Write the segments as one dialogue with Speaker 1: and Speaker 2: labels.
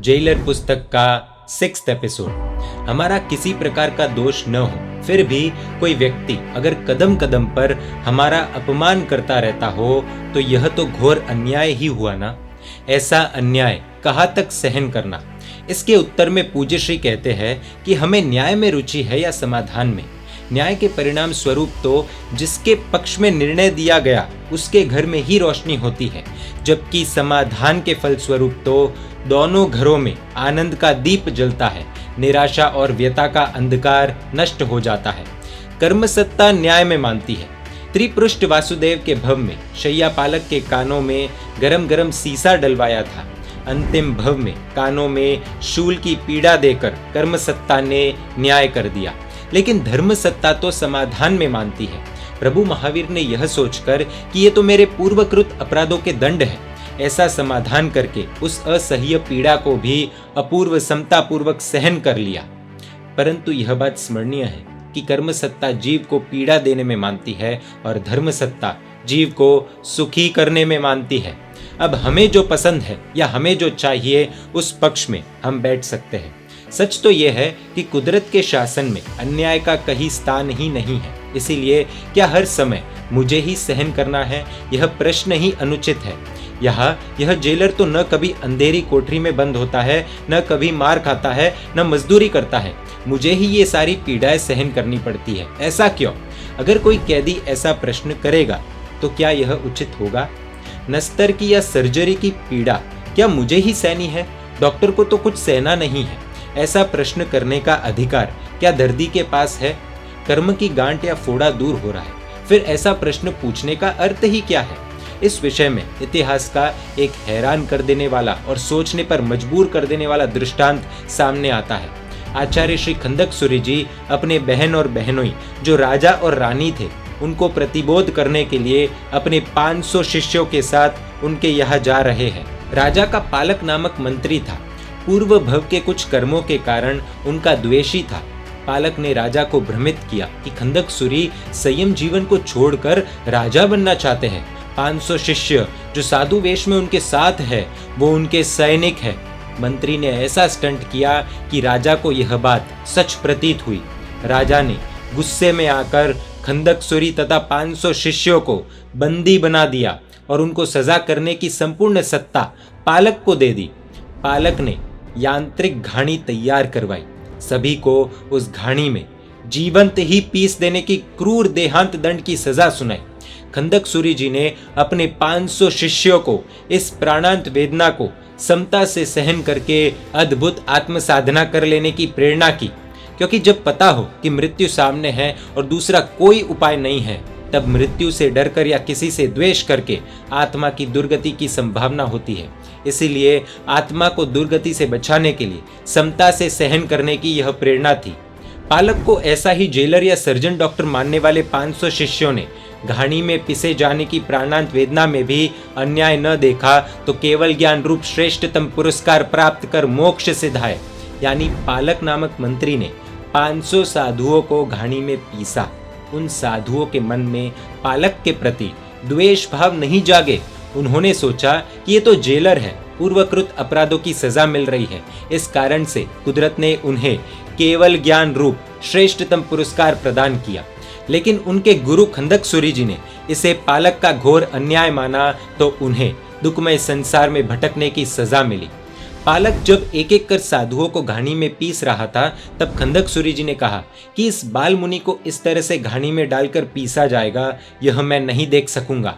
Speaker 1: Jailer पुस्तक का 6th episode. हमारा किसी प्रकार का दोष न हो, फिर भी कोई व्यक्ति अगर कदम कदम पर हमारा अपमान करता रहता हो तो यह तो घोर अन्याय ही हुआ ना। ऐसा अन्याय कहाँ तक सहन करना। इसके उत्तर में पूज्य श्री कहते हैं कि हमें न्याय में रुचि है या समाधान में। न्याय के परिणाम स्वरूप तो जिसके पक्ष में निर्णय दिया गया उसके घर में ही रोशनी होती है, जबकि समाधान के फलस्वरूप तो दोनों घरों में आनंद का दीप जलता है, निराशा और व्यथा का अंधकार नष्ट हो जाता है। कर्म सत्ता न्याय में मानती है। त्रिपृष्ठ वासुदेव के भव में शैया पालक के कानों में गरम गरम सीसा डलवाया था। अंतिम भव में कानों में शूल की पीड़ा देकर कर्म सत्ता ने न्याय कर दिया, लेकिन धर्म सत्ता तो समाधान में मानती है। प्रभु महावीर ने यह सोचकर कि ये तो मेरे पूर्वकृत अपराधों के दंड है, ऐसा समाधान करके उस असह्य पीड़ा को भी अपूर्व समता पूर्वक सहन कर लिया। परंतु यह बात स्मरणीय है कि कर्म सत्ता जीव को पीड़ा देने में मानती है और धर्म सत्ता जीव को सुखी करने में मानती है। अब हमें जो पसंद है या हमें जो चाहिए उस पक्ष में हम बैठ सकते हैं। सच तो यह है कि कुदरत के शासन में अन्याय का कहीं स्थान ही नहीं है, इसीलिए क्या हर समय मुझे ही सहन करना है, यह प्रश्न ही अनुचित है। यह जेलर तो न कभी अंधेरी कोठरी में बंद होता है, न कभी मार खाता है, न मजदूरी करता है। मुझे ही ये सारी पीड़ाएं सहन करनी पड़ती है। ऐसा क्यों? अगर कोई कैदी ऐसा प्रश्न करेगा तो क्या यह उचित होगा? नस्तर की या सर्जरी की पीड़ा क्या मुझे ही सहनी है? डॉक्टर को तो कुछ सहना नहीं है। ऐसा प्रश्न करने का अधिकार क्या दर्दी के पास है? कर्म की गांठ या फोड़ा दूर हो रहा है, फिर ऐसा प्रश्न पूछने का अर्थ ही क्या है? इस विषय में इतिहास का एक हैरान कर देने वाला और सोचने पर मजबूर कर देने वाला दृष्टांत सामने आता है। आचार्य श्री खंदक सूरी जी अपने बहन और बहनोई जो राजा और रानी थे उनको प्रतिबोध करने के लिए अपने 500 शिष्यों के साथ उनके यहाँ जा रहे हैं। राजा का पालक नामक मंत्री था। पूर्व भव के कुछ कर्मों के कारण उनका द्वेषी था। पालक ने राजा को भ्रमित किया कि खंदक सूरी संयम जीवन को छोड़कर राजा बनना चाहते हैं। 500 शिष्य जो साधु वेश में उनके साथ है वो उनके सैनिक है। मंत्री ने ऐसा स्टंट किया कि राजा को यह बात सच प्रतीत हुई। राजा ने गुस्से में आकर खंदक सूरी तथा 500 शिष्यों को बंदी बना दिया और उनको सजा करने की संपूर्ण सत्ता पालक को दे दी। पालक ने यांत्रिक घाणी तैयार करवाई। सभी को उस घाणी में जीवंत ही पीस देने की क्रूर देहांत दंड की सजा सुनाई। खंदक सूरी जी ने अपने 500 शिष्यों को इस प्राणांत वेदना को समता से सहन करके अद्भुत आत्म साधना कर लेने की प्रेरणा की, क्योंकि जब पता हो कि मृत्यु सामने है और दूसरा कोई उपाय नहीं है, तब मृत्यु से डरकर या किसी से द्वेष करके आत्मा की दुर्गति की संभावना होती है। इसीलिए आत्मा को दुर्गति से बचाने के लिए समता से सहन करने की यह प्रेरणा थी। पालक को ऐसा ही जेलर या सर्जन डॉक्टर मानने वाले 500 शिष्यों ने घाणी में पिसे जाने की प्राणांत वेदना में भी अन्याय न देखा तो केवल ज्ञान रूप श्रेष्ठतम पुरस्कार प्राप्त कर मोक्ष सिधाए। यानी पालक नामक मंत्री ने 500 साधुओं को घाणी में पीसा। उन साधुओं के मन में पालक के प्रति द्वेष भाव नहीं जागे। उन्होंने सोचा कि ये तो जेलर है, पूर्वकृत अपराधों की सजा मिल रही है, इस कारण से कुदरत ने उन्हें केवल ज्ञान रूप श्रेष्ठतम पुरस्कार प्रदान किया। लेकिन उनके गुरु खंदक सूरी जी ने इसे पालक का घोर अन्याय माना तो उन्हें दुखमय संसार में भटकने की सजा मिली। पालक जब एक एक कर साधुओं को घाणी में पीस रहा था, तब खंदक सूरी जी ने कहा कि इस बाल मुनि को इस तरह से घाणी में डालकर पीसा जाएगा, यह मैं नहीं देख सकूंगा।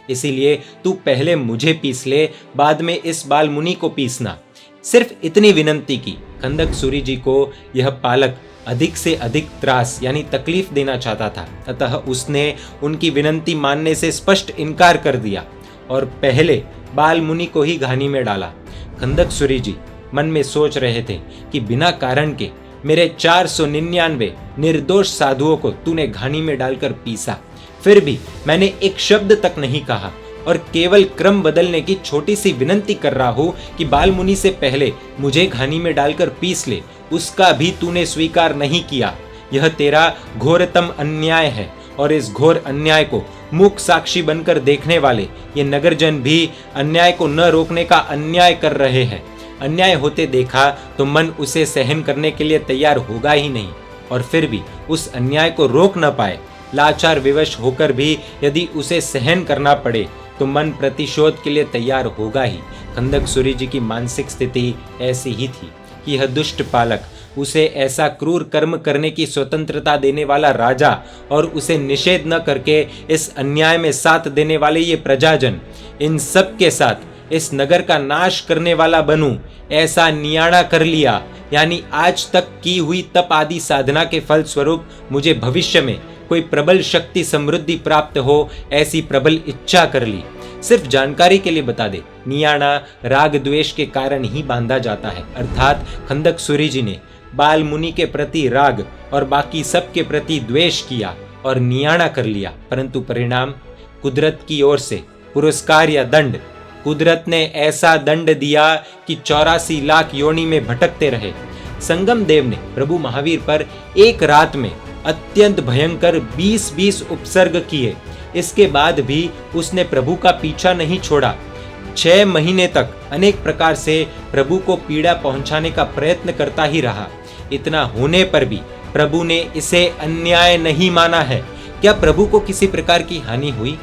Speaker 1: इसीलिए तू पहले मुझे पीस ले, बाद में इस बाल मुनि को पीसना। सिर्फ इतनी विनंती की। खंदक सूरी जी को यह पालक अधिक से अधिक त्रास यानी तकलीफ देना चाहता था, अतः उसने उनकी विनंती मानने से स्पष्ट इनकार कर दिया और पहले बाल मुनि को ही घानी में डाला। खंदक सूरी जी मन में सोच रहे थे कि बिना कारण के मेरे 499 निर्दोष साधुओं को तूने घानी में डालकर पीसा, फिर भी मैंने एक शब्द तक नहीं कहा और केवल क्रम बदलने की छोटी सी विनंती कर रहा हूं कि बाल मुनि से पहले मुझे घानी में डालकर पीस ले, उसका भी तूने स्वीकार नहीं किया। यह तेरा घोरतम अन्याय है और इस घोर अन्याय को मूक साक्षी बनकर देखने वाले ये नगरजन भी अन्याय को न रोकने का अन्याय कर रहे हैं। अन्याय होते देखा तो मन उसे सहन करने के लिए तैयार होगा ही नहीं, और फिर भी उस अन्याय को रोक न पाए, लाचार विवश होकर भी यदि उसे सहन करना पड़े तो मन प्रतिशोध के लिए तैयार होगा ही। खंदक सूरी जी की मानसिक स्थिति ऐसी ही थी कि यह दुष्ट पालक, उसे ऐसा क्रूर कर्म करने की स्वतंत्रता देने वाला राजा और उसे निषेध न करके इस अन्याय में साथ देने वाले ये प्रजाजन, इन सब के साथ इस नगर का नाश करने वाला बनूं, ऐसा नियाड़ा कर लिया। यानी आज तक की हुई तप आदि साधना के फल स्वरूप मुझे भविष्य में कोई प्रबल शक्ति समृद्धि प्राप्त हो, ऐसी प्रबल इच्छा कर ली। सिर्फ जानकारी के लिए बता दे, नियाड़ा राग द्वेष के कारण ही बांधा जाता है, अर्थात खंदक सूरी जी ने बाल मुनि के प्रति राग और बाकी सब के प्रति द्वेष किया और नियाड़ा कर लिया, परंतु परिणाम कुदरत की ओर से पुरस्कार या दंड, कुदरत ने ऐसा दंड दिया कि 84 लाख योनि में भटकते रहे। संगम देव ने प्रभु महावीर पर एक रात में अत्यंत भयंकर 20-20 उपसर्ग किए। इसके बाद भी उसने प्रभु का पीछा नहीं छोड़ा। 6 महीने तक अनेक प्रकार से प्रभु को पीड़ा पहुंचाने का प्रयत्न करता ही रहा। इतना होने पर भी प्रभु ने इसे अन्याय नहीं माना है। क्या प्रभु को किसी प्रकार की हानि हुई?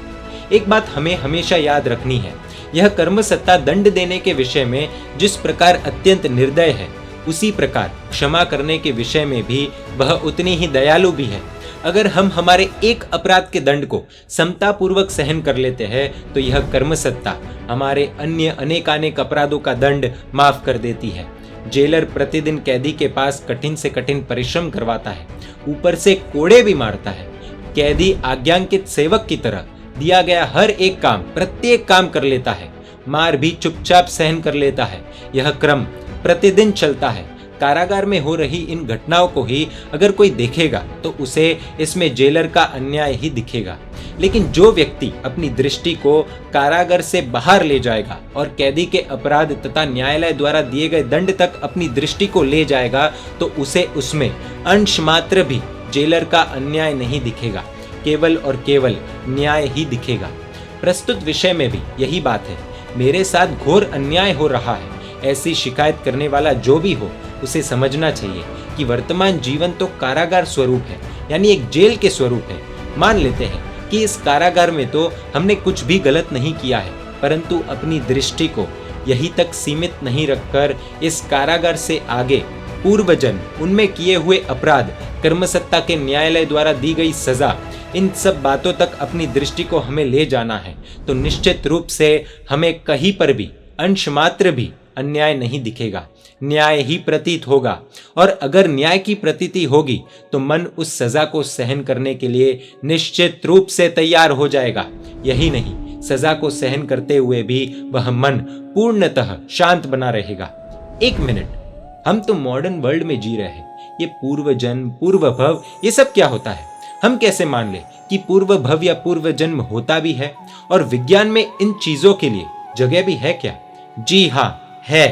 Speaker 1: एक बात हमें हमेशा याद रखनी है, यह कर्म सत्ता दंड देने के विषय में जिस प्रकार अत्यंत निर्दय है, उसी प्रकार क्षमा करने के विषय में भी वह उतनी ही दयालु भी है। अगर हम हमारे एक अपराध के दंड को समता पूर्वक सहन कर लेते हैं तो यह कर्म सत्ता हमारे अन्य अनेकानेक अपराधों का दंड माफ कर देती है। जेलर प्रतिदिन कैदी के पास कठिन से कठिन परिश्रम करवाता है, ऊपर से कोड़े भी मारता है। कैदी आज्ञांकित सेवक की तरह दिया गया हर एक काम, प्रत्येक काम कर लेता है, मार भी चुपचाप सहन कर लेता है। यह क्रम प्रतिदिन चलता है। कारागार में हो रही इन घटनाओं को ही अगर कोई देखेगा तो उसे इसमें जेलर का अन्याय ही दिखेगा। लेकिन जो व्यक्ति अपनी दृष्टि को कारागार से बाहर ले जाएगा और कैदी के अपराध तथा न्यायालय द्वारा दिए गए दंड तक अपनी दृष्टि को ले जाएगा तो उसे उसमें अंश मात्र भी जेलर का अन्याय नहीं दिखेगा, केवल और केवल न्याय ही दिखेगा। प्रस्तुत विषय में भी यही बात है। मेरे साथ घोर अन्याय हो रहा है, ऐसी शिकायत करने वाला जो भी हो उसे समझना चाहिए कि वर्तमान जीवन तो कारागार स्वरूप है, यानी एक जेल के स्वरूप है। मान लेते हैं कि इस कारागार में तो हमने कुछ भी गलत नहीं किया है, परंतु अपनी दृष्टि को यही तक सीमित नहीं रखकर इस कारागार से आगे पूर्वजन्म, उनमें किए हुए अपराध, कर्मसत्ता के न्यायालय द्वारा दी गई सजा, इन सब बातों तक अपनी दृष्टि को हमें ले जाना है तो निश्चित रूप से हमें कहीं पर भी अंश मात्र भी अन्याय नहीं दिखेगा, न्याय ही प्रतीत होगा। और अगर न्याय की प्रतीति होगी तो मन उस सजा को सहन करने के लिए निश्चित रूप से तैयार हो जाएगा। यही नहीं, सजा को सहन करते हुए भी वह मन पूर्णतः शांत बना रहेगा। एक मिनट, हम तो मॉडर्न वर्ल्ड में जी रहे हैं, ये पूर्व जन्म, पूर्व भव, ये सब क्या होता है? हम कैसे मान ले कि पूर्व भव या पूर्व जन्म होता भी है? और विज्ञान में इन चीजों के लिए जगह भी है क्या? जी हाँ, है।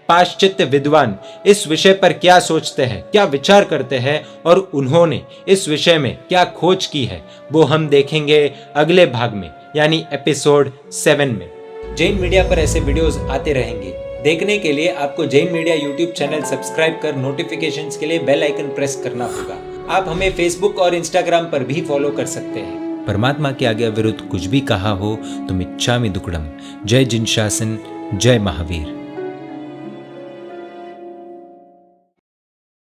Speaker 1: पाश्चात्य विद्वान इस विषय पर क्या सोचते हैं, क्या विचार करते हैं और उन्होंने इस विषय में क्या खोज की है, वो हम देखेंगे अगले भाग में, यानी एपिसोड 7 में। जैन मीडिया पर ऐसे वीडियोस आते रहेंगे। देखने के लिए आपको Jain media YouTube channel subscribe कर नोटिफिकेशंस के लिए बेल आइकन प्रेस करना होगा। आप हमें फेसबुक और इंस्टाग्राम पर भी फॉलो कर सकते हैं। परमात्मा के आज्ञा विरुद्ध कुछ भी कहा हो तो मिच्छामि दुक्कडम। जय जिन शासन, जय महावीर।